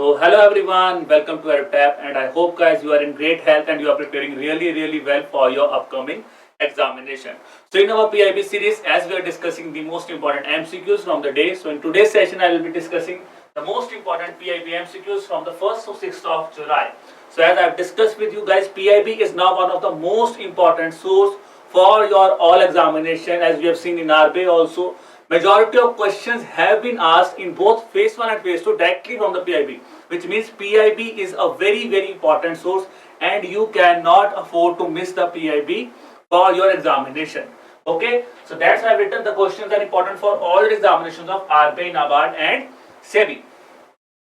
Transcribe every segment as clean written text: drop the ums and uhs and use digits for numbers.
So hello everyone, welcome to EdTap, and I hope guys you are in great health and you are preparing really well for your upcoming examination. So in our PIB series, as we are discussing the most important MCQs from the day, so in today's session I will be discussing the most important PIB MCQs from the 1st to 6th of July. So as I have discussed with you guys, PIB is now one of the most important source for your all examination, as we have seen in RBI also. Majority of questions have been asked in both phase 1 and phase 2 directly from the PIB, which means PIB is a very important source and you cannot afford to miss the PIB for your examination. Okay, so that's why I've written the questions are important for all the examinations of RBI, NABARD and SEBI.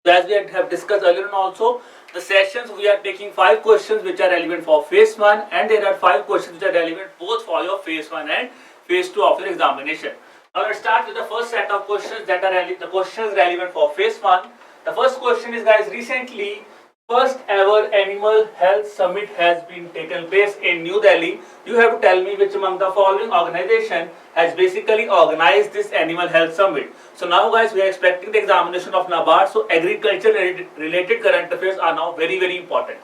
So as we have discussed earlier on also, the sessions we are taking 5 questions which are relevant for phase 1 and there are 5 questions which are relevant both for your phase 1 and phase 2 of your examination. Now let's start with the first set of questions that are the questions relevant for phase 1. The first question is, guys, recently first ever animal health summit has been taken place in New Delhi. You have to tell me which among the following organization has basically organized this animal health summit. So now guys, we are expecting the examination of NABARD, so agriculture related current affairs are now very important.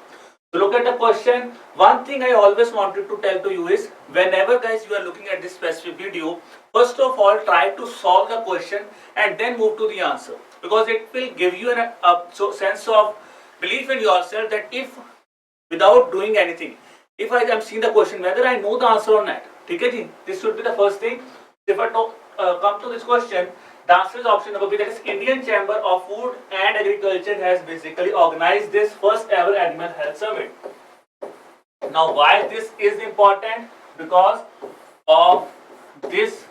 So look at the question. One thing I always wanted to tell to you is, whenever guys you are looking at this specific video, first of all try to solve the question and then move to the answer, because it will give you a sense of belief in yourself that if without doing anything, if I am seeing the question whether I know the answer or not. Okay, this should be the first thing. If I come to this question, the answer is option number B, that is Indian Chamber of Food and Agriculture has basically organized this first ever animal health summit. Now why this is important? Because of this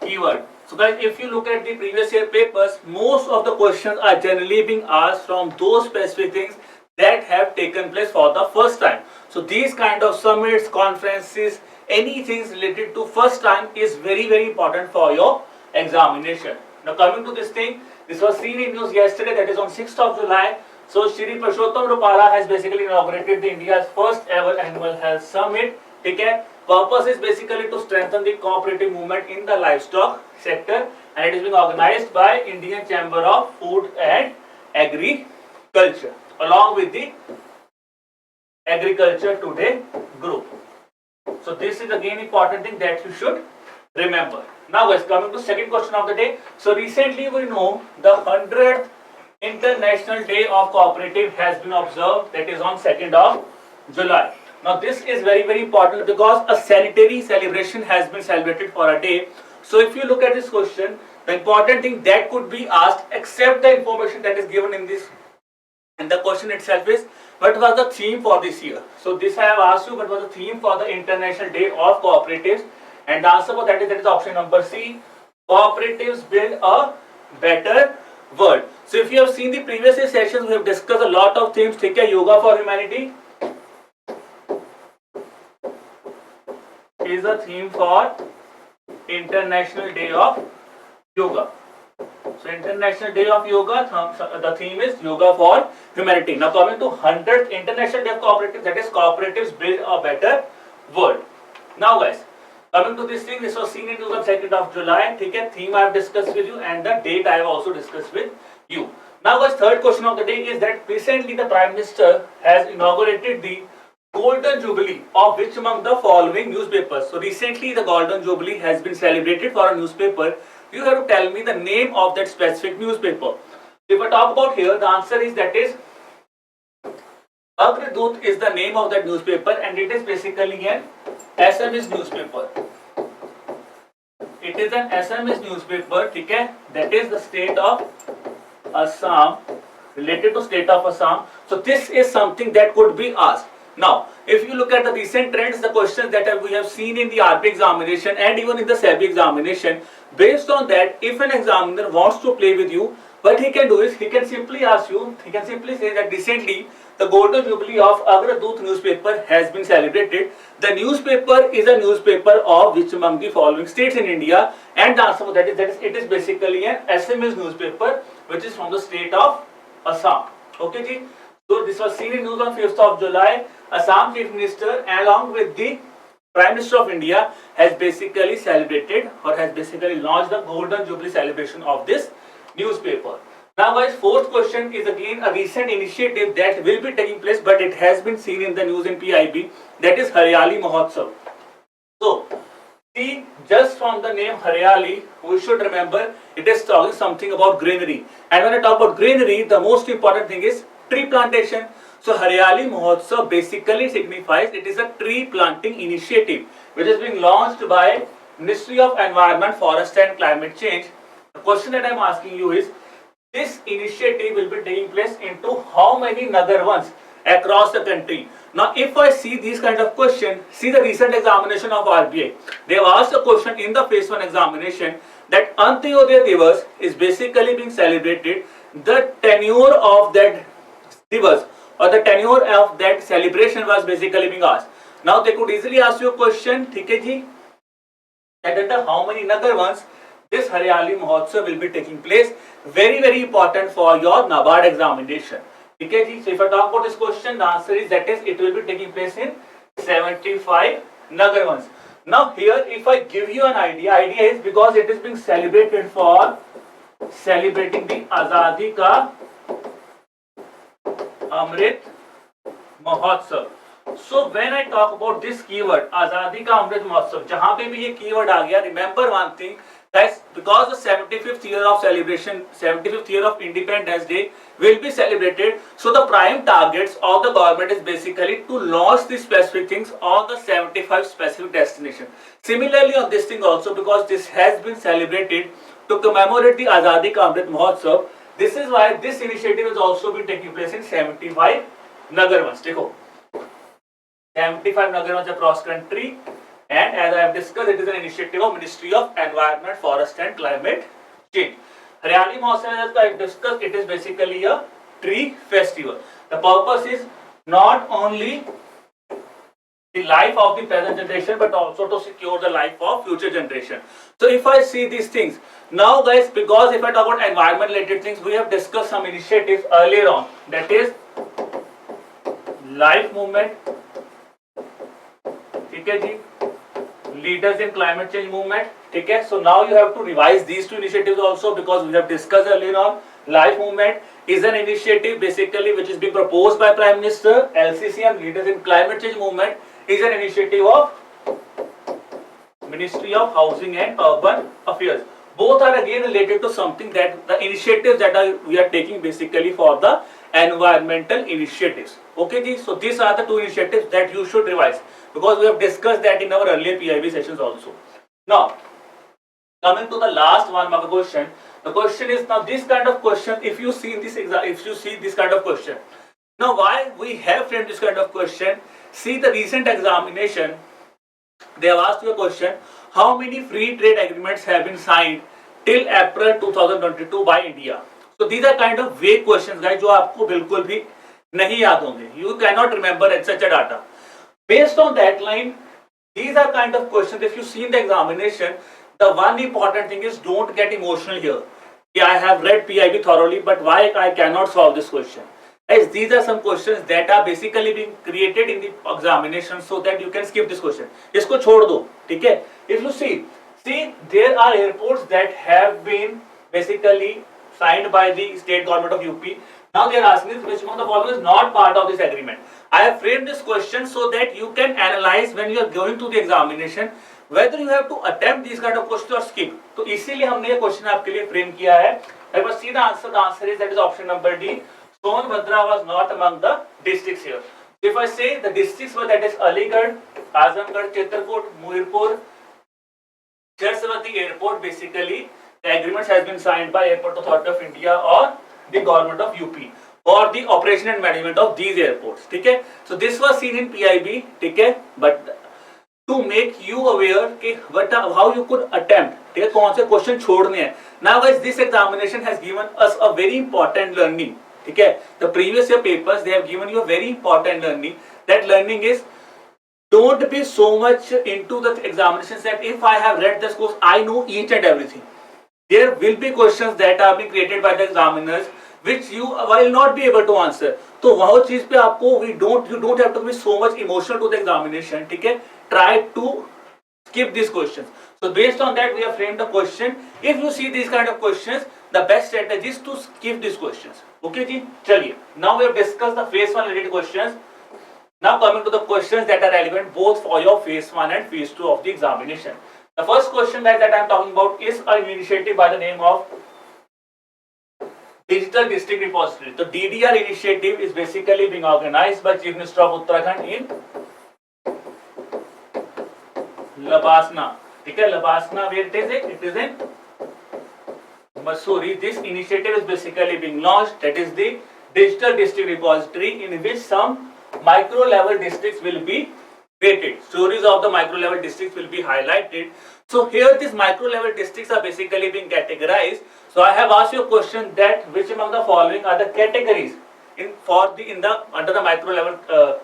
keyword. So guys, if you look at the previous year papers, most of the questions are generally being asked from those specific things that have taken place for the first time. So these kind of summits, conferences, anything related to first time is very important for your examination. Now coming to this thing, this was seen in news yesterday, that is on 6th of July. So Shri Purushottam Rupala has basically inaugurated the India's first ever animal health summit. Okay? Purpose is basically to strengthen the cooperative movement in the livestock sector, and it is being organized by Indian Chamber of Food and Agriculture along with the Agriculture Today group. So this is again important thing that you should remember. Now guys, coming to second question of the day. So recently we know the 100th International Day of Cooperative has been observed, that is on 2nd of July. Now this is very important because a sanitary celebration has been celebrated for a day. So if you look at this question, the important thing that could be asked, except the information that is given in this and the question itself, is what was the theme for this year. So this I have asked you, what was the theme for the International Day of Cooperatives, and the answer for that is option number C, cooperatives build a better world. So if you have seen the previous sessions, we have discussed a lot of themes. Take a yoga for humanity is a theme for International Day of Yoga. So International Day of Yoga, the theme is Yoga for Humanity. Now coming to 100th International Day of Cooperatives, that is cooperatives build a better world. Now guys, coming to this thing, this was seen in the 2nd of July. Okay, theme I have discussed with you and the date I have also discussed with you. Now guys, third question of the day is that recently the Prime Minister has inaugurated the Golden Jubilee of which among the following newspapers. So recently the Golden Jubilee has been celebrated for a newspaper. You have to tell me the name of that specific newspaper. If I talk about here, the answer is that is Agradut is the name of that newspaper, and it is basically an Assamese newspaper. It is an Assamese newspaper, okay? That is the state of Assam, related to state of Assam. So this is something that could be asked. Now, if you look at the recent trends, the questions that we have seen in the RBI examination and even in the SEBI examination, based on that, if an examiner wants to play with you, what he can do is, he can simply ask you, he can simply say that recently the Golden Jubilee of Agradut newspaper has been celebrated. The newspaper is a newspaper of which among the following states in India, and the answer for that is it is basically an Assamese newspaper which is from the state of Assam. Okay, ji? So this was seen in news on 5th of July. Assam Chief Minister along with the Prime Minister of India has basically celebrated or has basically launched the Golden Jubilee celebration of this newspaper. Now guys, fourth question is again a recent initiative that will be taking place, but it has been seen in the news in PIB, that is Haryali Mahotsav. So see, just from the name Haryali, we should remember it is talking something about greenery. And when I talk about greenery, the most important thing is tree plantation. So Haryali Mahotsav basically signifies it is a tree planting initiative which is being launched by Ministry of Environment, Forest and Climate Change. The question that I am asking you is, this initiative will be taking place into how many Nagarvans across the country? Now, if I see these kind of question, see the recent examination of RBI. They have asked a question in the phase 1 examination that Antyodaya Divas is basically being celebrated. The tenure of that Divas or the tenure of that celebration was basically being asked. Now, they could easily ask you a question, ठीक है जी, that under how many Nagarvans this Haryali Mahotsav will be taking place. Very, very important for your NABARD examination. Okay, so if I talk about this question, the answer is that is it will be taking place in 75 Nagarvans. Now here, if I give you an idea is because it is being celebrated for celebrating the Azadi Ka Amrit Mahotsav. So when I talk about this keyword Azadi Ka Amrit Mahotsav, जहाँ पे भी ये keyword आ गया, remember one thing. Guys, because the 75th year of celebration, 75th year of Independence Day will be celebrated, so the prime targets of the government is basically to launch the specific things on the 75 specific destination. Similarly on this thing also, because this has been celebrated to commemorate the Azadi Ka Amrit Mahotsav, this is why this initiative is also been taking place in 75 Nagarvans. देखो, 75 Nagarvans across country. And as I have discussed, it is an initiative of Ministry of Environment, Forest and Climate Change. Haryali Mahotsav, as I have discussed, it is basically a tree festival. The purpose is not only the life of the present generation, but also to secure the life of future generation. So if I see these things, now guys, because if I talk about environment related things, we have discussed some initiatives earlier on, that is life movement, ठीक है जी, leaders in climate change movement. Okay, so now you have to revise these two initiatives also, because we have discussed earlier on. Life movement is an initiative basically which is being proposed by Prime Minister. LCCM, leaders in climate change movement, is an initiative of Ministry of Housing and Urban Affairs. Both are again related to something that the initiatives that we are taking basically for the environmental initiatives. Okay, so these are the two initiatives that you should revise, because we have discussed that in our earlier PIB sessions also. Now, coming to the last one mark question, the question is, now this kind of question, if you see this kind of question, now why we have framed this kind of question, see the recent examination, they have asked you a question, how many free trade agreements have been signed till April 2022 by India? So these are kind of vague questions guys, जो आपको बिल्कुल भी नहीं याद होंगे. You cannot remember such a data. Based on that line, these are kind of questions. If you see in the examination, the one important thing is don't get emotional here. Yeah, I have read PIB thoroughly, but why I cannot solve this question? Guys, these are some questions that are basically being created in the examination so that you can skip this question. इसको छोड़ दो, ठीक है? If you see there are airports that have been basically signed by the state government of UP. Now they are asking which one of the following is not part of this agreement. I have framed this question so that you can analyze when you are going to the examination whether you have to attempt these kind of questions or skip. तो इसीलिए हमने ये question आपके लिए frame किया है. Let us see the answer. The answer is that is option number D. Sonbhadra was not among the districts here. If I say the districts were, that is Aligarh, Azamgarh, Chitrakoot, Mohirpur, Charsawati Airport, basically the agreements has been signed by Airport Authority of India or the government of UP for the operation and management of these airports. ठीक है? So this was seen in PIB. ठीक है? But to make you aware कि how you could attempt, ठीक है? कौन से question छोड़ने हैं. Now guys, this examination has given us a very important learning. ठीक है? The previous year papers, they have given you a very important learning. That learning is, don't be so much into the examinations that if I have read this course, I know each and everything. There will be questions that are being created by the examiners which you will not be able to answer. तो वो चीज पे आपको you don't have to be so much emotional to the examination. ठीक है? Try to skip these questions. So based on that, we have framed the question. If you see these kind of questions, the best strategies to skip these questions. Okay ji, chaliye. Now we have discussed the phase 1 related questions. Now coming to the questions that are relevant both for your phase 1 and phase 2 of the examination. The first question guys that I am talking about is an initiative by the name of Digital District Repository. The DDR initiative is basically being organized by Chief Minister of Uttarakhand in Labasna. Okay, Labasna, where it is? It is in Mussoorie. This initiative is basically being launched. That is the Digital District Repository, in which some micro level districts will be created. Stories of the micro level districts will be highlighted. So here these micro level districts are basically being categorized. So I have asked you a question that which among the following are the categories under the micro level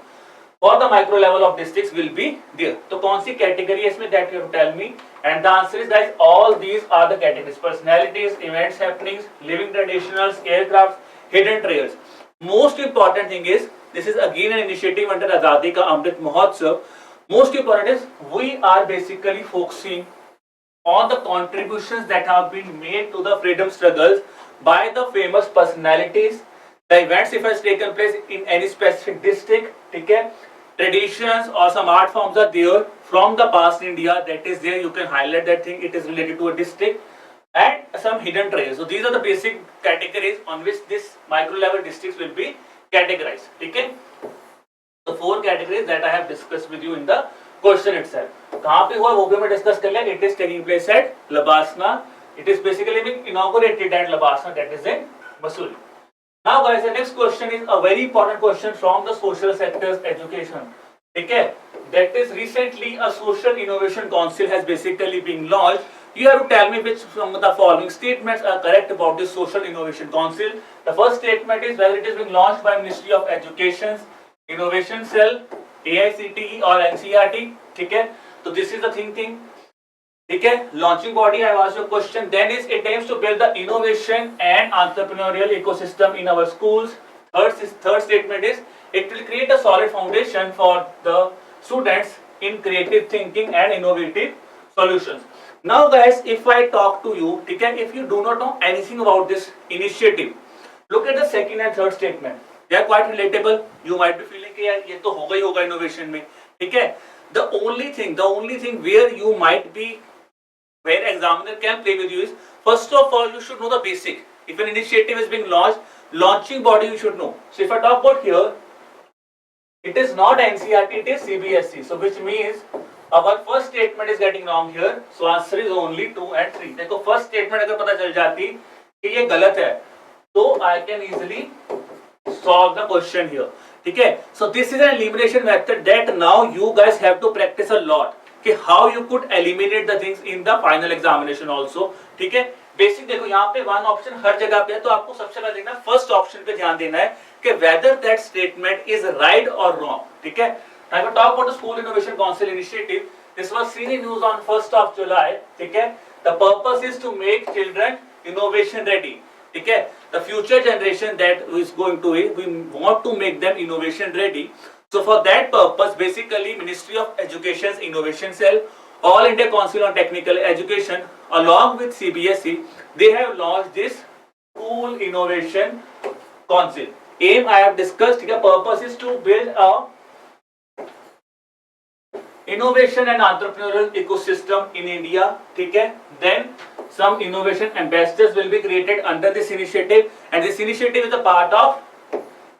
for the micro level of districts will be there. तो कौन सी category है इसमें, that you have to tell me. And the answer is guys, all these are the categories: personalities, events, happenings, living traditionals, aircrafts, hidden trails. Most important thing is, this is again an initiative under Azadi Ka Amrit Mahotsav. Most important is, we are basically focusing on the contributions that have been made to the freedom struggles by the famous personalities, the events if has taken place in any specific district, okay? Traditions or some art forms are there from the past India, that is there, you can highlight that thing, it is related to a district, and some hidden trails. So these are the basic categories on which this micro level districts will be categorized. Okay? The 4 categories that I have discussed with you in the question itself. कहाँ पे हुआ वो भी मैं discuss कर लिया. It is taking place at Labasna. It is basically being inaugurated at Labasna, that is in Mussoorie. Now guys, the next question is a very important question from the social sector's education. Okay? That is, recently a social innovation council has basically been launched. You have to tell me which from the following statements are correct about this social innovation council. The first statement is whether it is being launched by Ministry of Education's Innovation Cell, AICTE or NCERT. Okay? So this is the thing. Okay? Launching body, I have asked you a question. Then is it aims to build the innovation and entrepreneurial ecosystem in our schools. Third statement is it will create a solid foundation for the students in creative thinking and innovative solutions. Now guys, if I talk to you, okay, if you do not know anything about this initiative, look at the second and third statement. They are quite relatable. You might be feeling कि यार ये तो होगा ही होगा innovation में, ठीक है? The only thing where you might be, where examiner can play with you is, first of all, you should know the basic. If an initiative is being launched, launching body you should know. So if I talk about here, it is not NCERT, it is CBSE. So which means our first statement is getting wrong here. So answer is only 2 and 3. देखो first statement अगर पता चल जाती कि ये गलत है, तो I can easily solve the question here. ठीक है? So this is an elimination method that now you guys have to practice a lot. कि how you could eliminate the things in the final examination also. ठीक है? Basic देखो यहाँ पे one option हर जगह पे है, तो आपको सबसे पहले देखना फर्स्ट ऑप्शन पे ध्यान देना है कि whether that statement is right or wrong. ठीक है? Now if I talk about the School Innovation Council initiative, this was seen in news on 1st of July. ठीक है? The purpose is to make children innovation ready. ठीक है? The future generation that is going to it, we want to make them innovation ready. So for that purpose, basically Ministry of Education's Innovation Cell, All India Council on Technical Education, along with CBSE, they have launched this School Innovation Council. Aim I have discussed. ठीक है? Purpose is to build a innovation and entrepreneurial ecosystem in India. ठीक है? Then some innovation ambassadors will be created under this initiative, and this initiative is a part of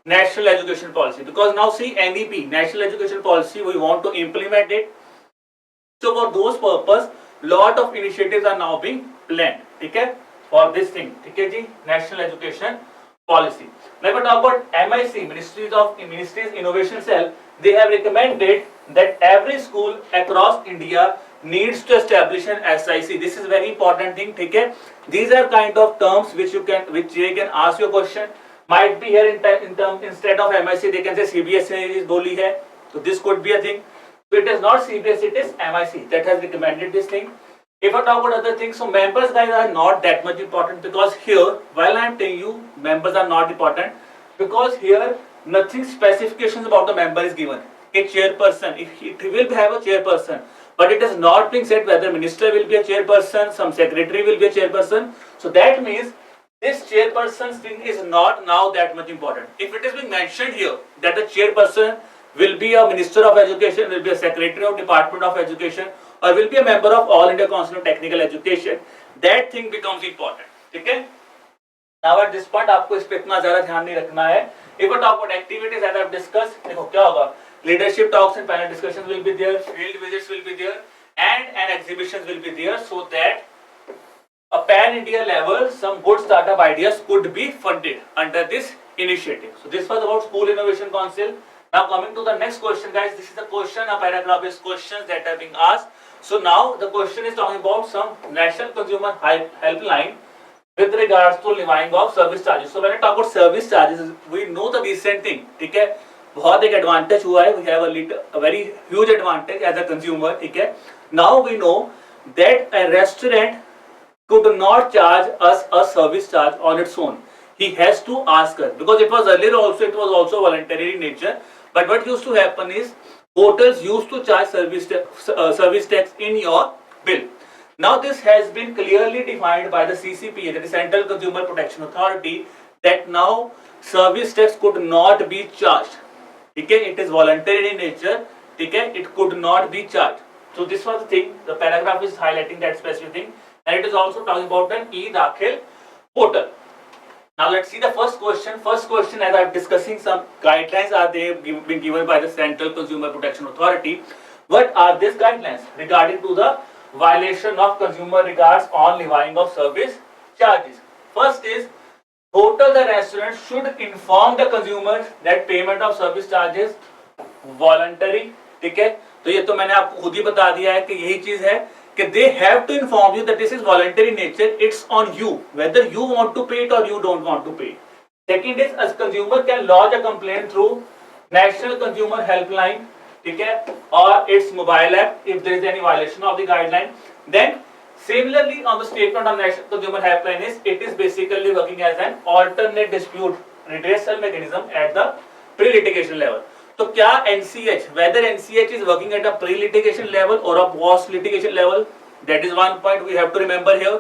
National Education Policy, because now see NEP, National Education Policy, we want to implement it. So for those purpose, lot of initiatives are now being planned. ठीक है? For this thing. ठीक है जी? National Education Policy. Now if I talk about MIC, Ministries Innovation Cell, they have recommended that every school across India needs to establish an SIC. This is very important thing. ठीक है? These are kind of terms which they can ask your question. Might be here in term instead of MIC they can say CBSE is बोली है. So this could be a thing. So it is not CBSE, it is MIC that has recommended this thing. If I talk about other things, so members guys are not that much important, because here, while I am telling you members are not important, because here nothing specifications about the member is given. A chairperson, it will have a chairperson, but it is not being said whether minister will be a chairperson, some secretary will be a chairperson. So that means this chairperson's thing is not now that much important. If it is being mentioned here that the chairperson will be a minister of education, will be a secretary of department of education, or will be a member of All India Council of Technical Education, that thing becomes important. ठीक है? Now at this point आपको इस पे इतना ज़्यादा ध्यान नहीं रखना है. If we talk about activities as I've discussed, देखो क्या होगा? Leadership talks and panel discussions will be there, field visits will be there, and exhibitions will be there, so that a pan-India level, some good startup ideas could be funded under this initiative. So this was about School Innovation Council. Now coming to the next question, guys. This is the question, a paragraph is questions that are being asked. So now the question is talking about some National Consumer Helpline with regards to levying of service charges. So when I talk about service charges, we know the recent thing. ठीक है, बहुत एक advantage हुआ है. We have a very huge advantage as a consumer. ठीक है. Now we know that a restaurant could not charge us a service charge on its own. He has to ask us, because it was earlier also, it was also voluntary in nature. But what used to happen is hotels used to charge service tax in your bill. Now this has been clearly defined by the CCPA, that is Central Consumer Protection Authority, that now service tax could not be charged. Okay, it is voluntary in nature. Okay, it could not be charged. So this was the thing. The paragraph is highlighting that specific thing, and it is also talking about an e-Dakhil portal. Now let's see the first question. First question, as I'm discussing, some guidelines are they been given by the Central Consumer Protection Authority. What are these guidelines regarding to the violation of consumer regards on levying of service charges? First is, hotels and restaurants should inform the consumers that payment of service charges voluntary. ठीक है, तो ये तो मैंने आपको खुद ही बता दिया है कि यही चीज है कि they have to inform you that this is voluntary nature. It's on you whether you want to pay it or you don't want to pay. Second is, a consumer can lodge a complaint through National Consumer Helpline, ठीक है, or its mobile app if there is any violation of the guideline. Then similarly on the statement of National Consumer Helpline is, it is basically working as an alternate dispute redressal mechanism at the pre-litigation level. तो क्या NCH, whether NCH is working at a pre-litigation level or a post-litigation level, that is one point we have to remember here.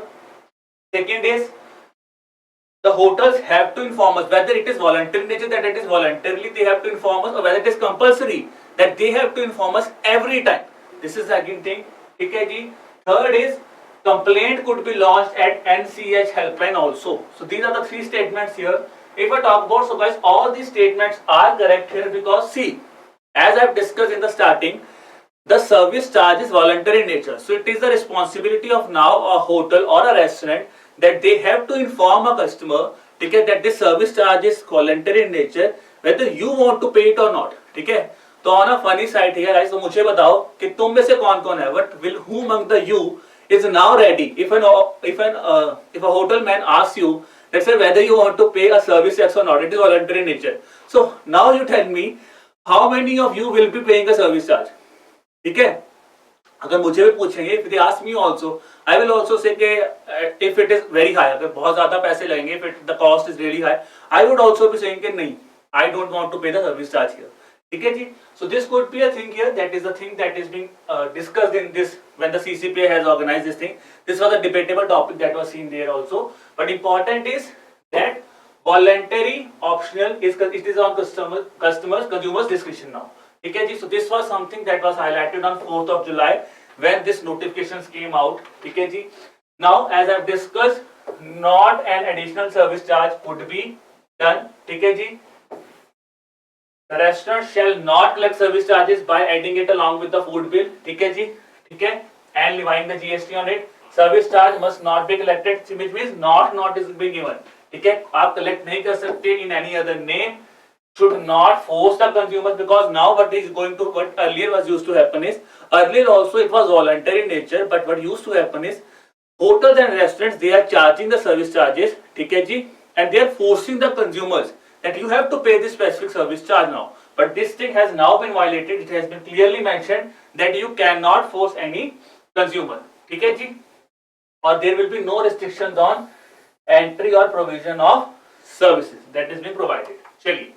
Second is, the hotels have to inform us whether it is voluntary nature, that it is voluntarily they have to inform us, or whether it is compulsory that they have to inform us every time. This is the second thing. ठीक है जी. Third is, complaint could be launched at NCH helpline also. So these are the three statements here. If I talk about, so guys, all these statements are correct here, because see, as I've discussed in the starting, the service charge is voluntary in nature. So it is the responsibility of now a hotel or a restaurant that they have to inform a customer, ठीक है, that this service charge is voluntary in nature, whether you want to pay it or not. ठीक है, तो on a funny side here, guys, तो मुझे बताओ कि तुम में से कौन कौन है, what will who among the you is now ready if a hotel man asks you, let's say, whether you want to pay a service tax or not, it is voluntary in nature. So now you tell me, how many of you will be paying a service charge? ठीक है, अगर मुझे भी पूछेंगे, if they ask me also, I will also say कि if it is very high, अगर बहुत ज़्यादा पैसे लगेंगे, if the cost is really high, I would also be saying कि नहीं, I don't want to pay the service charge here. ठीक है जी. So this could be a thing here. That is the thing that is being discussed in this when the CCPA has organized this thing. This was a debatable topic that was seen there also. But important is that voluntary optional is, it is on consumers discretion now. ठीक है जी. So this was something that was highlighted on 4th of July when this notifications came out. ठीक है जी. Now as I have discussed, not an additional service charge could be done. ठीक है जी. The restaurant shall not collect service charges by adding it along with the food bill. ठीक है जी. ठीक है. And levying the GST on it. Service charge must not be collected, which means not is being given. ठीक है. आप collect नहीं कर सकते in any other name. Should not force the consumers, because now what earlier was used to happen is, earlier also it was voluntary in nature, but what used to happen is hotels and restaurants, they are charging the service charges, ठीक है जी, and they are forcing the consumers that you have to pay this specific service charge now. But this thing has now been violated. It has been clearly mentioned that you cannot force any consumer. ठीक है जी, or there will be no restrictions on entry or provision of services that is being provided. चलिए,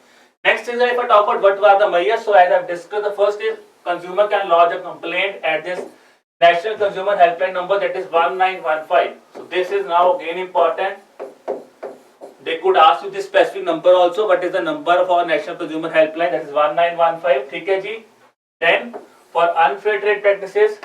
next is, if I talk about what were the measures, so as I have discussed, the first is consumer can lodge a complaint at this National Consumer Helpline number, that is 1915. So this is now again important. They could ask you this specific number also. What is the number of our National Consumer Helpline? That is 1915. ठीक है जी. Then for unfair trade practices,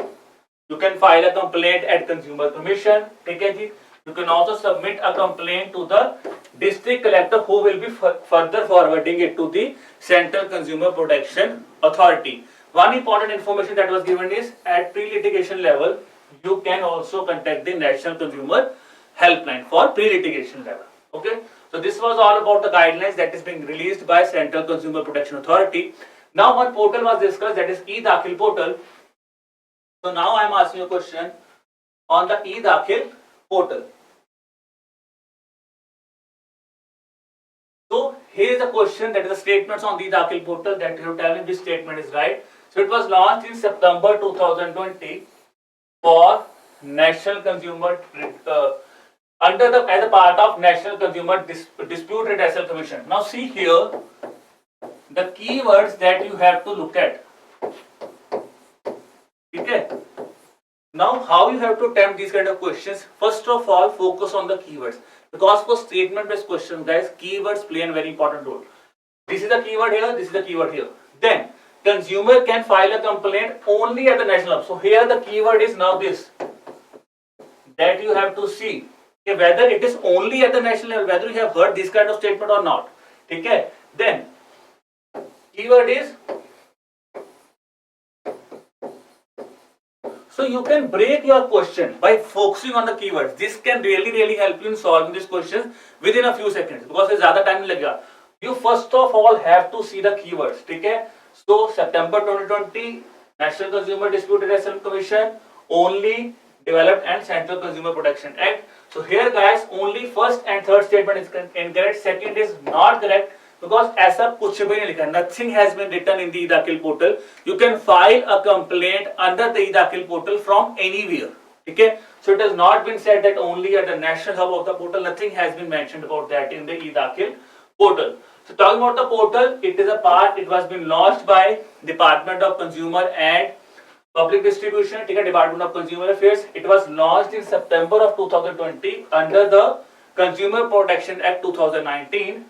you can file a complaint at Consumer Commission. ठीक है जी. You can also submit a complaint to the district collector, who will be further forwarding it to the Central Consumer Protection Authority. One important information that was given is at pre-litigation level, you can also contact the National Consumer Helpline for pre-litigation level. Okay, so this was all about the guidelines that is being released by Central Consumer Protection Authority. Now one portal was discussed, that is e-Dakhil portal. So now I am asking you a question on the e-Dakhil portal. So here is a question, that is the statements on the e-Dakhil portal, that you have to tell me which statement is right. So it was launched in September 2020 for National Consumer as a part of National Consumer Dispute Redressal Commission. Now see here the keywords that you have to look at. Okay. Now how you have to attempt these kind of questions? First of all, focus on the keywords, because for statement based questions, guys, keywords play a very important role. This is the keyword here, this is the keyword here. Then consumer can file a complaint only at the national level. So here the keyword is now this, that you have to see whether it is only at the national level, whether you have heard this kind of statement or not. Okay. Then keyword is, so you can break your question by focusing on the keywords. This can really help you in solving these questions within a few seconds, because it's ज़्यादा time नहीं लगेगा. You first of all have to see the keywords. ठीक है. So September 2020 National Consumer Dispute Redressal Commission only developed and Central Consumer Protection Act. So here guys, only first and third statement is incorrect, second is not correct, because ऐसा कुछ भी नहीं लिखा. Nothing has been written in the e-Dakhil portal. You can file a complaint under the e-Dakhil portal from anywhere. Okay, so it has not been said that only at the national hub of the portal. Nothing has been mentioned about that in the e-Dakhil portal. So talking about the portal, it is a part. It was been launched by Department of Consumer and Public Distribution. ठीक है, Department of Consumer Affairs. It was launched in September of 2020 under the Consumer Protection Act 2019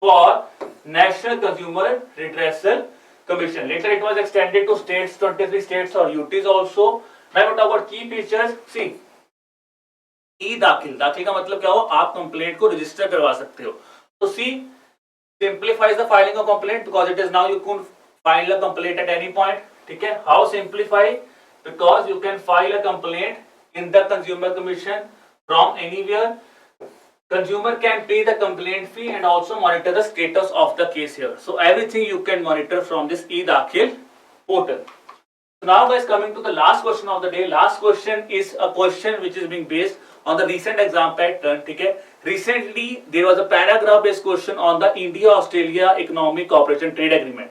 for National Consumer Redressal Commission. Later it was extended to states, 23 states or UTs also. Now we talk about key features. See, e-Dakhil, दाखिल का मतलब क्या हो? आप complaint को register करवा सकते हो. So see, simplifies the filing of complaint, because it is now you can file a complaint at any point. ठीक है? How simplify? Because you can file a complaint in the Consumer Commission from anywhere. Consumer can pay the complaint fee and also monitor the status of the case here. So everything you can monitor from this e-Dakhil portal. So now guys, coming to the last question of the day. Last question is a question which is being based on the recent exam pattern. Okay? Recently there was a paragraph based question on the India-Australia Economic Cooperation Trade Agreement.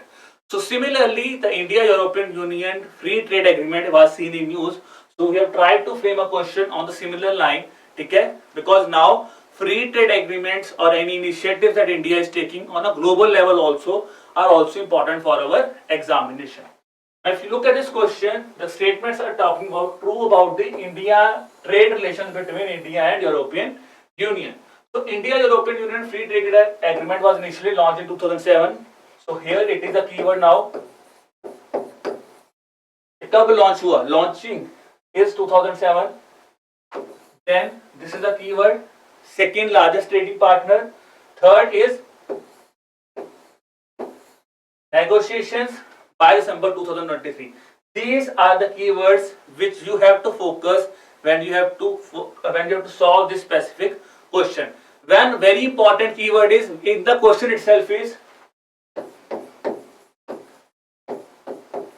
So similarly, the India-European Union Free Trade Agreement was seen in news. So we have tried to frame a question on the similar line. Okay? Because now free trade agreements or any initiatives that India is taking on a global level also are also important for our examination. Now if you look at this question, the statements are talking about true about the India trade relations between India and European Union. So India-European Union Free Trade Agreement was initially launched in 2007. So here it is a keyword now. कब launch हुआ? Launching is 2007. Then this is the keyword. Second largest trading partner. Third is negotiations by December 2023. These are the keywords which you have to focus when you have to solve this specific question. One very important keyword is in the question itself is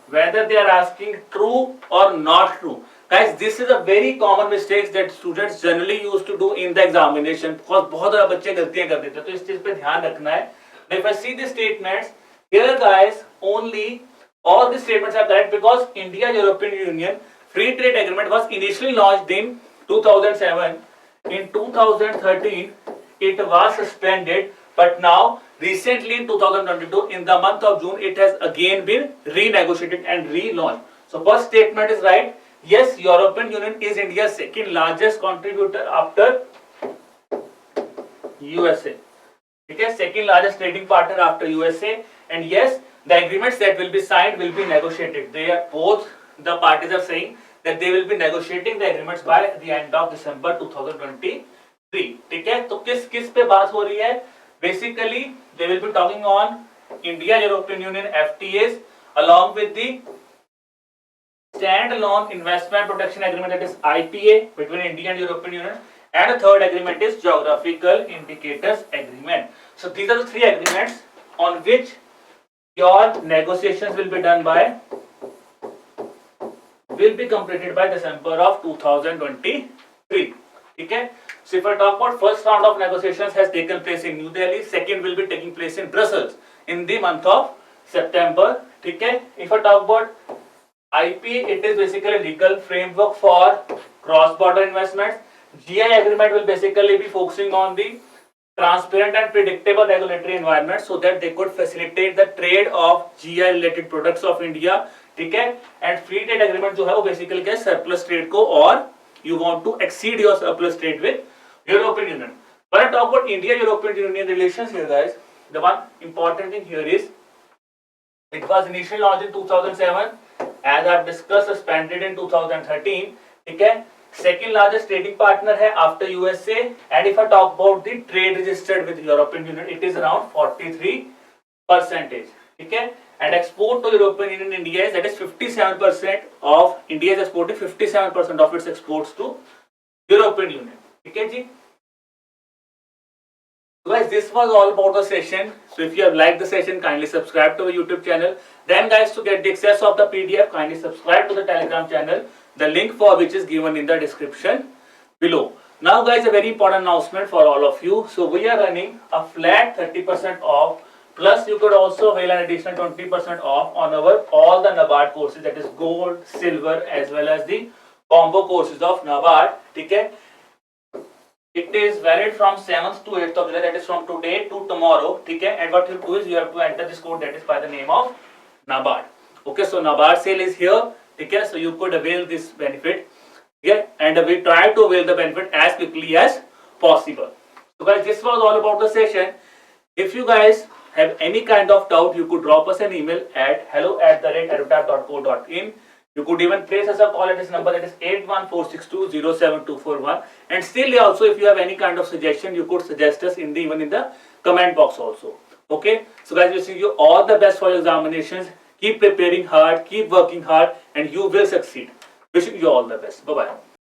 whether they are asking true or not true. Guys, this is a very common mistake that students generally used to do in the examination, because बहुत ज़्यादा बच्चे गलतियां कर देते हैं, तो इस चीज पे ध्यान रखना है. If I see the statements here, guys, only all the statements are correct, because India-European Union Free Trade Agreement was initially launched in 2007. In 2013, it was suspended, but now recently in 2022, in the month of June, it has again been renegotiated and relaunched. So first statement is right. Yes, European Union is India's second largest contributor after USA. Okay, second largest trading partner after USA, and yes, the agreements that will be signed will be negotiated. They are both the parties are saying that they will be negotiating the agreements by the end of December 2023. ठीक है, तो किस किस पे बात हो रही है? Basically, they will be talking on India European Union FTAs along with the standalone investment protection agreement, that is IPA, between India and European Union, and the third agreement is geographical indicators agreement. So these are the three agreements on which your negotiations will be done by, will be completed by December of 2023. Okay, so if I talk about first round of negotiations has taken place in New Delhi, second will be taking place in Brussels in the month of September. Okay, if I talk about IP, it is basically a legal framework for cross-border investments. GI agreement will basically be focusing on the transparent and predictable regulatory environment so that they could facilitate the trade of GI related products of India. ठीक है, and free trade agreement जो है वो basically क्या है, surplus trade को, और you want to exceed your surplus trade with European Union. When I talk about India European Union relations here, guys, the one important thing here is it was initially launched in 2007, as I have discussed, suspended in 2013. ठीक है, second largest trading partner है after USA, and if I talk about the trade registered with European Union, it is around 43%. ठीक है, and export to European Union India is, that is 57% of India is exporting 57% of its exports to European Union. ठीक है जी. So guys, this was all about the session. So if you have liked the session, kindly subscribe to our YouTube channel. Then guys, to get the access of the PDF, kindly subscribe to the Telegram channel, the link for which is given in the description below. Now guys, a very important announcement for all of you. So we are running a flat 30% off, plus you could also avail an additional 20% off on our all the NABARD courses, that is gold, silver, as well as the combo courses of NABARD. Okay, it is valid from 7th to 8th of July, that is from today to tomorrow. Okay, and what you do is you have to enter this code that is by the name of NABARD. Okay, so NABARD sale is here. Okay, so you could avail this benefit. Okay, and we try to avail the benefit as quickly as possible. So guys, this was all about the session. If you guys have any kind of doubt, you could drop us an email at hello@aerotap.co.in. You could even place us a call at this number, that is 8146207241. And still also, if you have any kind of suggestion, you could suggest us in the even in the comment box also. Okay, so guys, wishing you all the best for your examinations. Keep preparing hard, keep working hard, and you will succeed. Wishing you all the best. Bye bye.